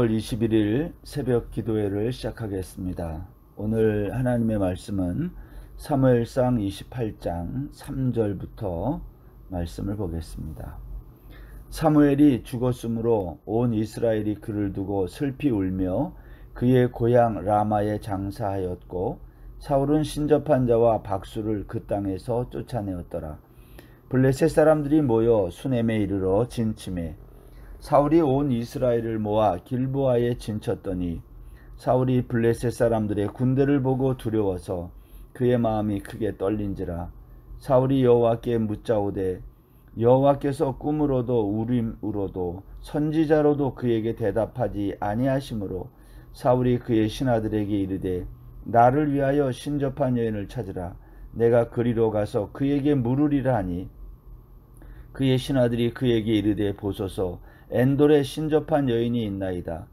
6월 21일 새벽 기도회를 시작하겠습니다. 오늘 하나님의 말씀은 사무엘상 28장 3절부터 말씀을 보겠습니다. 사무엘이 죽었으므로 온 이스라엘이 그를 두고 슬피 울며 그의 고향 라마에 장사하였고 사울은 신접한 자와 박수를 그 땅에서 쫓아내었더라. 블레셋 사람들이 모여 수넴에 이르러 진침해 사울이 온 이스라엘을 모아 길보아에 진쳤더니 사울이 블레셋 사람들의 군대를 보고 두려워서 그의 마음이 크게 떨린지라. 사울이 여호와께 묻자오되 여호와께서 꿈으로도 우림으로도 선지자로도 그에게 대답하지 아니하시므로 사울이 그의 신하들에게 이르되 나를 위하여 신접한 여인을 찾으라. 내가 그리로 가서 그에게 물으리라 하니 그의 신하들이 그에게 이르되 보소서 엔돌에 신접한 여인이 있나이다.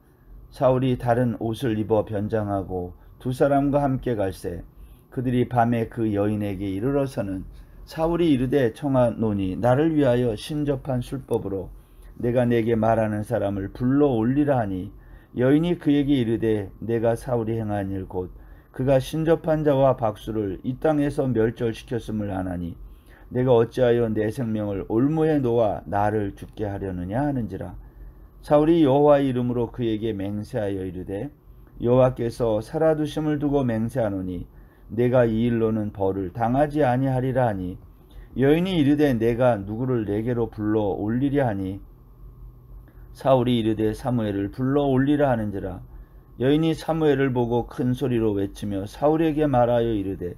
사울이 다른 옷을 입어 변장하고 두 사람과 함께 갈새 그들이 밤에 그 여인에게 이르러서는 사울이 이르되 청하노니 나를 위하여 신접한 술법으로 내가 내게 말하는 사람을 불러 올리라 하니 여인이 그에게 이르되 내가 사울이 행한 일 곧 그가 신접한 자와 박수를 이 땅에서 멸절시켰음을 아나니 내가 어찌하여 내 생명을 올무에 놓아 나를 죽게 하려느냐 하는지라. 사울이 여호와의 이름으로 그에게 맹세하여 이르되 여호와께서 살아두심을 두고 맹세하노니 내가 이 일로는 벌을 당하지 아니하리라 하니 여인이 이르되 내가 누구를 내게로 불러 올리랴 하니 사울이 이르되 사무엘을 불러 올리라 하는지라. 여인이 사무엘을 보고 큰 소리로 외치며 사울에게 말하여 이르되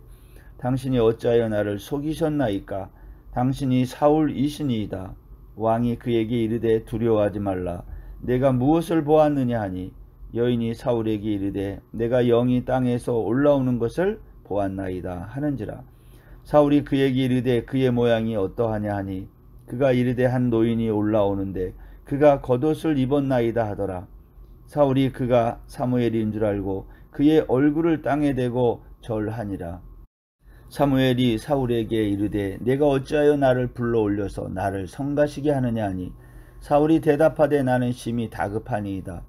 당신이 어찌하여 나를 속이셨나이까? 당신이 사울이시니이다. 왕이 그에게 이르되 두려워하지 말라. 내가 무엇을 보았느냐 하니 여인이 사울에게 이르되 내가 영이 땅에서 올라오는 것을 보았나이다 하는지라. 사울이 그에게 이르되 그의 모양이 어떠하냐 하니 그가 이르되 한 노인이 올라오는데 그가 겉옷을 입었나이다 하더라. 사울이 그가 사무엘인 줄 알고 그의 얼굴을 땅에 대고 절하니라. 사무엘이 사울에게 이르되 내가 어찌하여 나를 불러 올려서 나를 성가시게 하느냐 하니 사울이 대답하되 나는 심히 다급하니이다.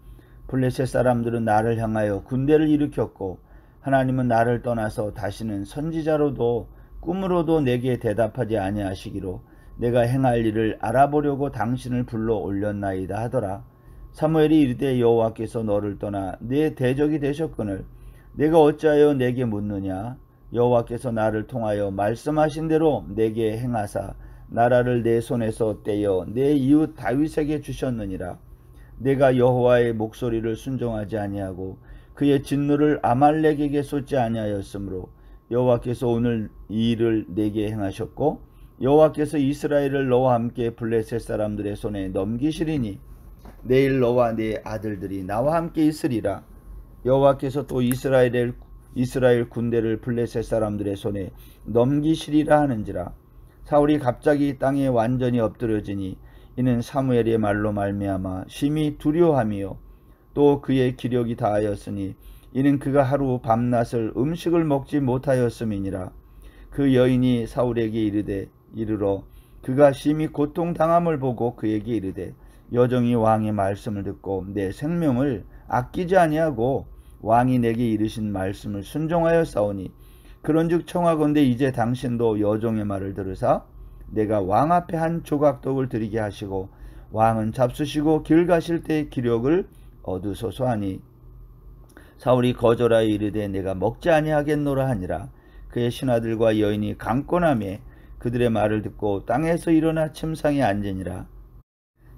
블레셋 사람들은 나를 향하여 군대를 일으켰고 하나님은 나를 떠나서 다시는 선지자로도 꿈으로도 내게 대답하지 아니하시기로 내가 행할 일을 알아보려고 당신을 불러 올렸나이다 하더라. 사무엘이 이르되 여호와께서 너를 떠나 내 대적이 되셨거늘 내가 어찌하여 내게 묻느냐. 여호와께서 나를 통하여 말씀하신 대로 내게 행하사 나라를 내 손에서 떼어 내 이웃 다윗에게 주셨느니라. 내가 여호와의 목소리를 순종하지 아니하고 그의 진노를 아말렉에게 쏟지 아니하였으므로 여호와께서 오늘 이 일을 내게 행하셨고 여호와께서 이스라엘을 너와 함께 블레셋 사람들의 손에 넘기시리니 내일 너와 네 아들들이 나와 함께 있으리라. 여호와께서 또 이스라엘 군대를 블레셋 사람들의 손에 넘기시리라 하는지라. 사울이 갑자기 땅에 완전히 엎드려지니 이는 사무엘의 말로 말미암아 심히 두려워하며 또 그의 기력이 다하였으니 이는 그가 하루 밤낮을 음식을 먹지 못하였음이니라. 그 여인이 사울에게 이르러 그가 심히 고통당함을 보고 그에게 이르되 여정이 왕의 말씀을 듣고 내 생명을 아끼지 아니하고 왕이 내게 이르신 말씀을 순종하여 싸우니 그런즉 청하건대 이제 당신도 여종의 말을 들으사 내가 왕 앞에 한 조각 떡을 드리게 하시고 왕은 잡수시고 길 가실 때 기력을 얻으소서 하니 사울이 거절하여 이르되 내가 먹지 아니하겠노라 하니라. 그의 신하들과 여인이 강권하며 그들의 말을 듣고 땅에서 일어나 침상에 앉으니라.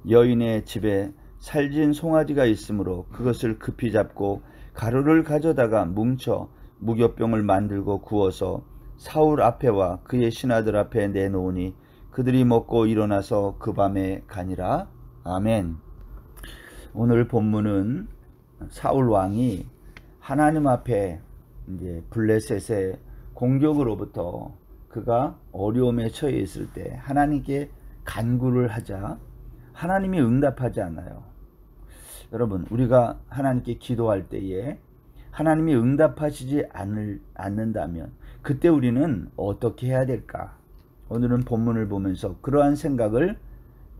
여인의 집에 살진 송아지가 있으므로 그것을 급히 잡고 가루를 가져다가 뭉쳐 무교병을 만들고 구워서 사울 앞에와 그의 신하들 앞에 내놓으니 그들이 먹고 일어나서 그 밤에 가니라. 아멘. 오늘 본문은 사울 왕이 하나님 앞에 이제 블레셋의 공격으로부터 그가 어려움에 처해 있을 때 하나님께 간구를 하자 하나님이 응답하지 않아요. 여러분, 우리가 하나님께 기도할 때에 하나님이 응답하시지 않는다면 그때 우리는 어떻게 해야 될까? 오늘은 본문을 보면서 그러한 생각을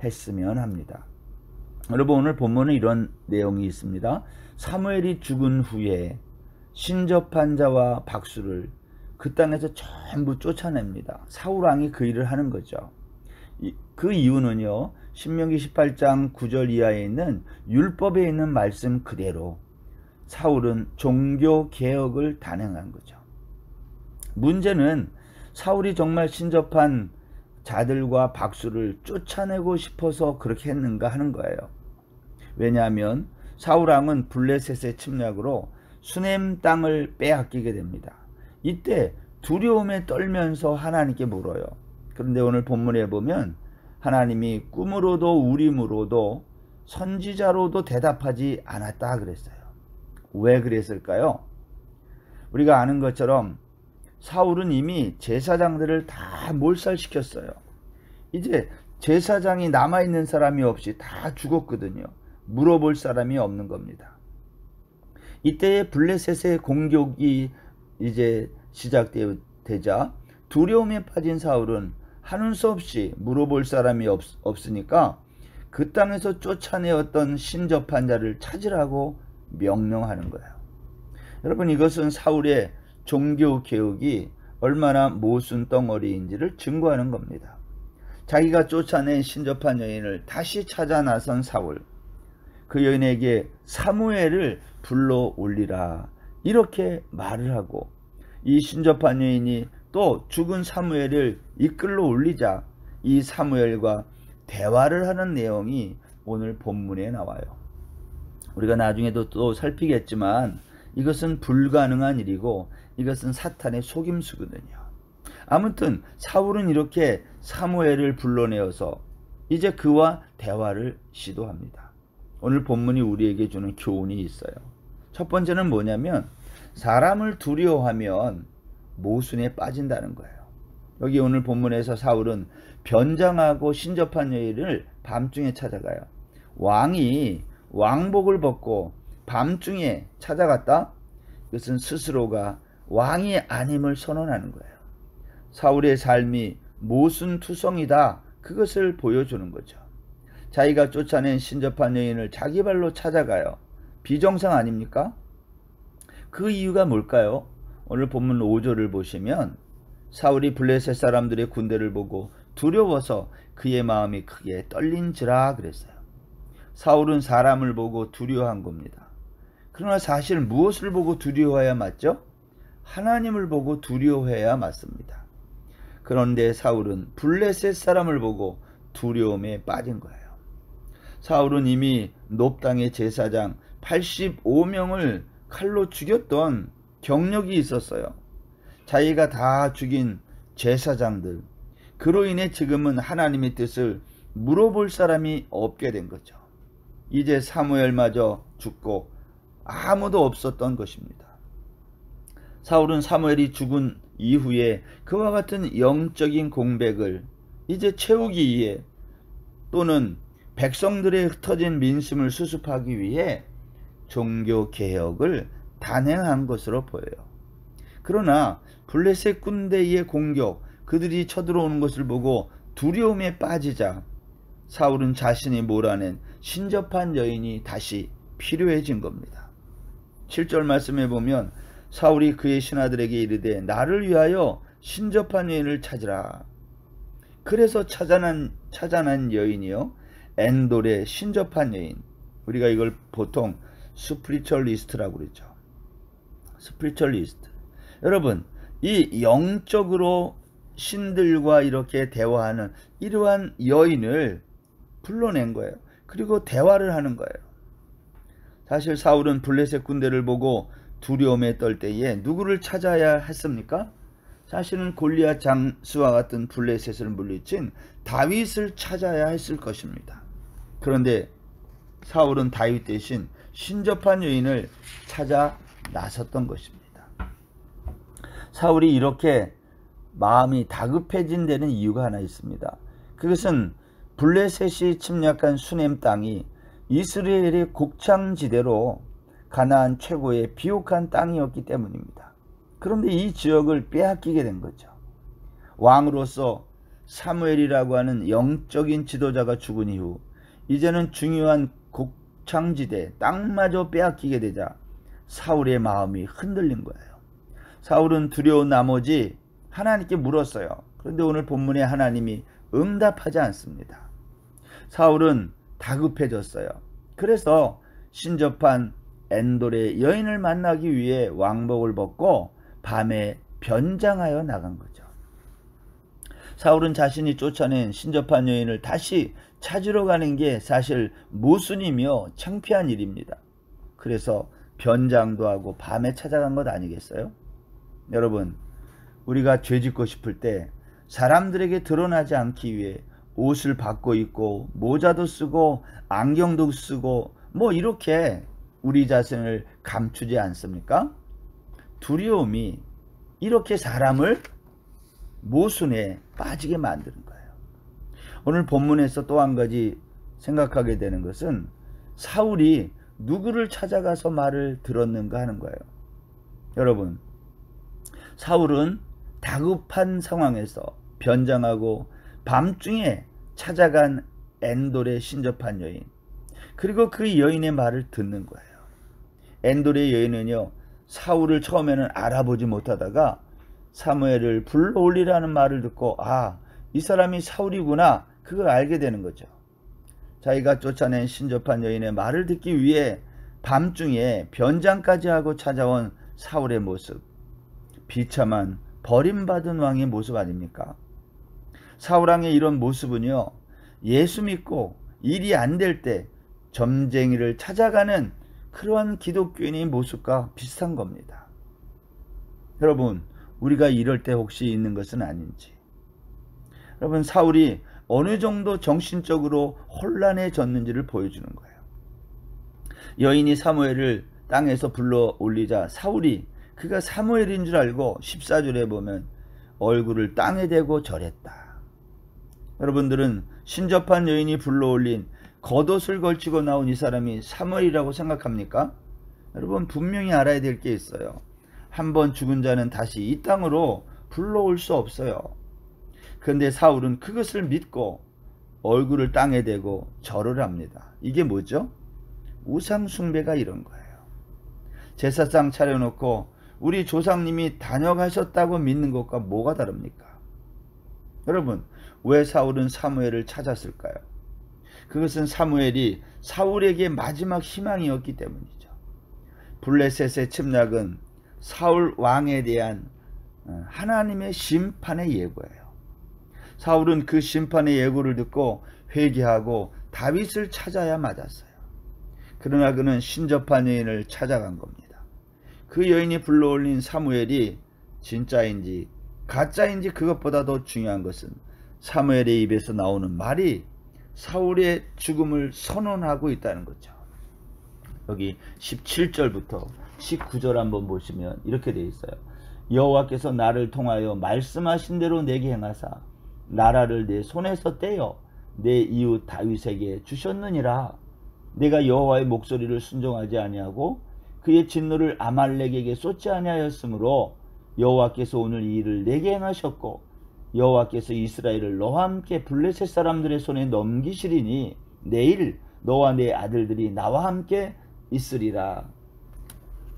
했으면 합니다. 여러분, 오늘 본문은 이런 내용이 있습니다. 사무엘이 죽은 후에 신접한 자와 박수를 그 땅에서 전부 쫓아냅니다. 사울왕이 그 일을 하는 거죠. 그 이유는요, 신명기 18장 9절 이하에 있는 율법에 있는 말씀 그대로 사울은 종교 개혁을 단행한 거죠. 문제는 사울이 정말 신접한 자들과 박수를 쫓아내고 싶어서 그렇게 했는가 하는 거예요. 왜냐하면 사울왕은 블레셋의 침략으로 수넴 땅을 빼앗기게 됩니다. 이때 두려움에 떨면서 하나님께 물어요. 그런데 오늘 본문에 보면 하나님이 꿈으로도 우림으로도 선지자로도 대답하지 않았다 그랬어요. 왜 그랬을까요? 우리가 아는 것처럼 사울은 이미 제사장들을 다 몰살시켰어요. 이제 제사장이 남아있는 사람이 없이 다 죽었거든요. 물어볼 사람이 없는 겁니다. 이때의 블레셋의 공격이 이제 시작되자 두려움에 빠진 사울은 하는 수 없이 물어볼 사람이 없으니까 그 땅에서 쫓아내었던 신접한 자를 찾으라고 명령하는 거예요. 여러분, 이것은 사울의 종교 개혁이 얼마나 모순 덩어리인지를 증거하는 겁니다. 자기가 쫓아낸 신접한 여인을 다시 찾아 나선 사울, 그 여인에게 사무엘을 불러 올리라 이렇게 말을 하고, 이 신접한 여인이 또 죽은 사무엘을 이끌러 올리자 이 사무엘과 대화를 하는 내용이 오늘 본문에 나와요. 우리가 나중에도 또 살피겠지만 이것은 불가능한 일이고 이것은 사탄의 속임수거든요. 아무튼 사울은 이렇게 사무엘을 불러내어서 이제 그와 대화를 시도합니다. 오늘 본문이 우리에게 주는 교훈이 있어요. 첫 번째는 뭐냐면 사람을 두려워하면 모순에 빠진다는 거예요. 여기 오늘 본문에서 사울은 변장하고 신접한 여인을 밤중에 찾아가요. 왕이 왕복을 벗고 밤중에 찾아갔다? 이것은 스스로가 왕이 아님을 선언하는 거예요. 사울의 삶이 모순투성이다, 그것을 보여주는 거죠. 자기가 쫓아낸 신접한 여인을 자기 발로 찾아가요. 비정상 아닙니까? 그 이유가 뭘까요? 오늘 본문 5절을 보시면 사울이 블레셋 사람들의 군대를 보고 두려워서 그의 마음이 크게 떨린지라 그랬어요. 사울은 사람을 보고 두려워한 겁니다. 그러나 사실 무엇을 보고 두려워해야 맞죠? 하나님을 보고 두려워해야 맞습니다. 그런데 사울은 블레셋 사람을 보고 두려움에 빠진 거예요. 사울은 이미 놉 땅의 제사장 85명을 칼로 죽였던 경력이 있었어요. 자기가 다 죽인 제사장들, 그로 인해 지금은 하나님의 뜻을 물어볼 사람이 없게 된 거죠. 이제 사무엘마저 죽고 아무도 없었던 것입니다. 사울은 사무엘이 죽은 이후에 그와 같은 영적인 공백을 이제 채우기 위해 또는 백성들의 흩어진 민심을 수습하기 위해 종교 개혁을 단행한 것으로 보여요. 그러나 블레셋 군대의 공격, 그들이 쳐들어오는 것을 보고 두려움에 빠지자 사울은 자신이 몰아낸 신접한 여인이 다시 필요해진 겁니다. 7절 말씀에 보면 사울이 그의 신하들에게 이르되 나를 위하여 신접한 여인을 찾으라. 그래서 찾아난 여인이요 엔돌의 신접한 여인, 우리가 이걸 보통 스피리추얼리스트라고 그러죠. 스피리추얼리스트. 여러분, 이 영적으로 신들과 이렇게 대화하는 이러한 여인을 불러낸 거예요. 그리고 대화를 하는 거예요. 사실 사울은 블레셋 군대를 보고 두려움에 떨 때에 누구를 찾아야 했습니까? 사실은 골리앗 장수와 같은 블레셋을 물리친 다윗을 찾아야 했을 것입니다. 그런데 사울은 다윗 대신 신접한 여인을 찾아 나섰던 것입니다. 사울이 이렇게 마음이 다급해진 데는 이유가 하나 있습니다. 그것은 블레셋이 침략한 수넴 땅이 이스라엘의 곡창지대로 가나안 최고의 비옥한 땅이었기 때문입니다. 그런데 이 지역을 빼앗기게 된 거죠. 왕으로서 사무엘이라고 하는 영적인 지도자가 죽은 이후 이제는 중요한 곡창지대 땅마저 빼앗기게 되자 사울의 마음이 흔들린 거예요. 사울은 두려운 나머지 하나님께 물었어요. 그런데 오늘 본문에 하나님이 응답하지 않습니다. 사울은 다급해졌어요. 그래서 신접한 엔돌의 여인을 만나기 위해 왕복을 벗고 밤에 변장하여 나간 거죠. 사울은 자신이 쫓아낸 신접한 여인을 다시 찾으러 가는 게 사실 모순이며 창피한 일입니다. 그래서 변장도 하고 밤에 찾아간 것 아니겠어요? 여러분, 우리가 죄짓고 싶을 때 사람들에게 드러나지 않기 위해 옷을 바꿔 입고 모자도 쓰고 안경도 쓰고 뭐 이렇게 우리 자신을 감추지 않습니까? 두려움이 이렇게 사람을 모순에 빠지게 만드는 거예요. 오늘 본문에서 또 한 가지 생각하게 되는 것은 사울이 누구를 찾아가서 말을 들었는가 하는 거예요. 여러분, 사울은 다급한 상황에서 변장하고 밤중에 찾아간 엔돌의 신접한 여인, 그리고 그 여인의 말을 듣는 거예요. 엔돌의 여인은요, 사울을 처음에는 알아보지 못하다가 사무엘을 불러올리라는 말을 듣고 이 사람이 사울이구나, 그걸 알게 되는 거죠. 자기가 쫓아낸 신접한 여인의 말을 듣기 위해 밤중에 변장까지 하고 찾아온 사울의 모습, 비참한 버림받은 왕의 모습 아닙니까? 사울왕의 이런 모습은요, 예수 믿고 일이 안 될 때 점쟁이를 찾아가는 그러한 기독교인의 모습과 비슷한 겁니다. 여러분, 우리가 이럴 때 혹시 있는 것은 아닌지. 여러분, 사울이 어느 정도 정신적으로 혼란해졌는지를 보여주는 거예요. 여인이 사무엘을 땅에서 불러 올리자 사울이 그가 사무엘인 줄 알고 14절에 보면 얼굴을 땅에 대고 절했다. 여러분들은 신접한 여인이 불러올린 겉옷을 걸치고 나온 이 사람이 사무엘이라고 생각합니까? 여러분, 분명히 알아야 될 게 있어요. 한번 죽은 자는 다시 이 땅으로 불러올 수 없어요. 그런데 사울은 그것을 믿고 얼굴을 땅에 대고 절을 합니다. 이게 뭐죠? 우상숭배가 이런 거예요. 제사상 차려놓고 우리 조상님이 다녀가셨다고 믿는 것과 뭐가 다릅니까? 여러분, 왜 사울은 사무엘을 찾았을까요? 그것은 사무엘이 사울에게 마지막 희망이었기 때문이죠. 블레셋의 침략은 사울 왕에 대한 하나님의 심판의 예고예요. 사울은 그 심판의 예고를 듣고 회개하고 다윗을 찾아야 맞았어요. 그러나 그는 신접한 여인을 찾아간 겁니다. 그 여인이 불러올린 사무엘이 진짜인지 가짜인지 그것보다 더 중요한 것은 사무엘의 입에서 나오는 말이 사울의 죽음을 선언하고 있다는 거죠. 여기 17절부터 19절 한번 보시면 이렇게 되어 있어요. 여호와께서 나를 통하여 말씀하신 대로 내게 행하사 나라를 내 손에서 떼어 내 이웃 다윗에게 주셨느니라. 내가 여호와의 목소리를 순종하지 아니하고 그의 진노를 아말렉에게 쏟지 아니하였으므로 여호와께서 오늘 이 일을 내게 행하셨고 여호와께서 이스라엘을 너와 함께 블레셋 사람들의 손에 넘기시리니 내일 너와 내 아들들이 나와 함께 있으리라.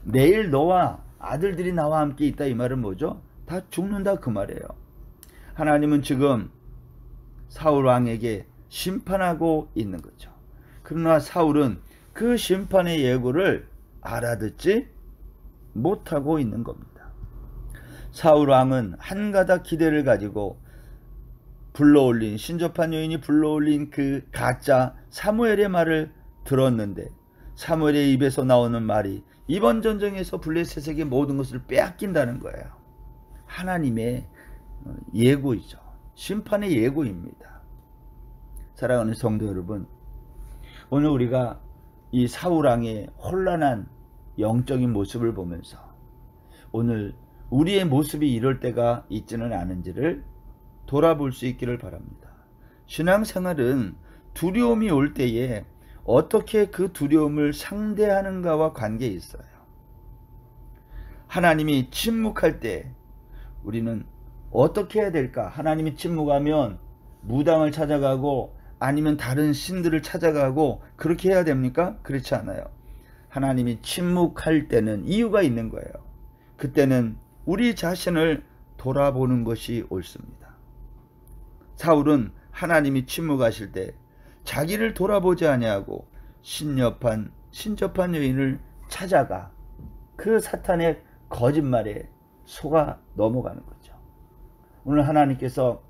내일 너와 아들들이 나와 함께 있다, 이 말은 뭐죠? 다 죽는다, 그 말이에요. 하나님은 지금 사울 왕에게 심판하고 있는 거죠. 그러나 사울은 그 심판의 예고를 알아듣지 못하고 있는 겁니다. 사울 왕은 한 가닥 기대를 가지고 불러올린 신접한 여인이 불러올린 그 가짜 사무엘의 말을 들었는데 사무엘의 입에서 나오는 말이 이번 전쟁에서 블레셋에게 모든 것을 빼앗긴다는 거예요. 하나님의 예고이죠. 심판의 예고입니다. 사랑하는 성도 여러분, 오늘 우리가 이 사울 왕의 혼란한 영적인 모습을 보면서 오늘 우리의 모습이 이럴 때가 있지는 않은지를 돌아볼 수 있기를 바랍니다. 신앙생활은 두려움이 올 때에 어떻게 그 두려움을 상대하는가와 관계에 있어요. 하나님이 침묵할 때 우리는 어떻게 해야 될까? 하나님이 침묵하면 무당을 찾아가고 아니면 다른 신들을 찾아가고 그렇게 해야 됩니까? 그렇지 않아요. 하나님이 침묵할 때는 이유가 있는 거예요. 그때는 우리 자신을 돌아보는 것이 옳습니다. 사울은 하나님이 침묵하실 때 자기를 돌아보지 아니하고 신접한 여인을 찾아가 그 사탄의 거짓말에 속아 넘어가는 거죠. 오늘 하나님께서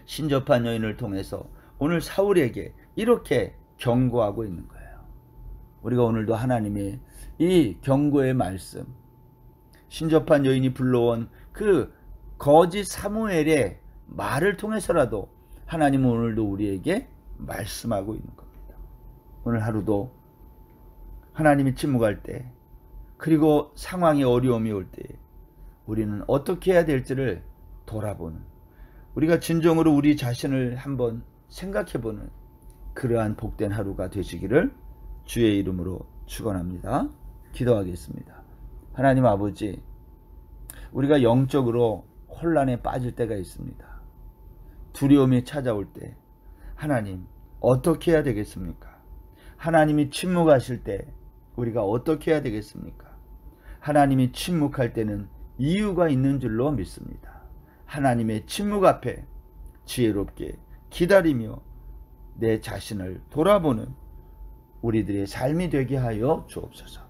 신접한 여인을 통해서 오늘 사울에게 이렇게 경고하고 있는 거예요. 우리가 오늘도 하나님의 이 경고의 말씀, 신접한 여인이 불러온 그 거짓 사무엘의 말을 통해서라도 하나님은 오늘도 우리에게 말씀하고 있는 겁니다. 오늘 하루도 하나님이 침묵할 때, 그리고 상황에 어려움이 올 때 우리는 어떻게 해야 될지를 돌아보는, 우리가 진정으로 우리 자신을 한번 생각해보는 그러한 복된 하루가 되시기를 주의 이름으로 축원합니다. 기도하겠습니다. 하나님 아버지, 우리가 영적으로 혼란에 빠질 때가 있습니다. 두려움이 찾아올 때 하나님 어떻게 해야 되겠습니까? 하나님이 침묵하실 때 우리가 어떻게 해야 되겠습니까? 하나님이 침묵할 때는 이유가 있는 줄로 믿습니다. 하나님의 침묵 앞에 지혜롭게 기다리며 내 자신을 돌아보는 우리들의 삶이 되게 하여 주옵소서.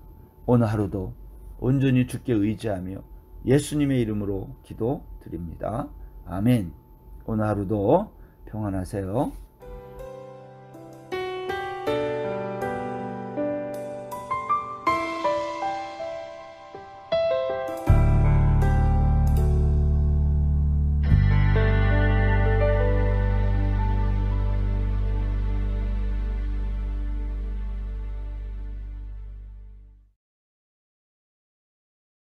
오늘 하루도 온전히 주께 의지하며 예수님의 이름으로 기도드립니다. 아멘. 오늘 하루도 평안하세요.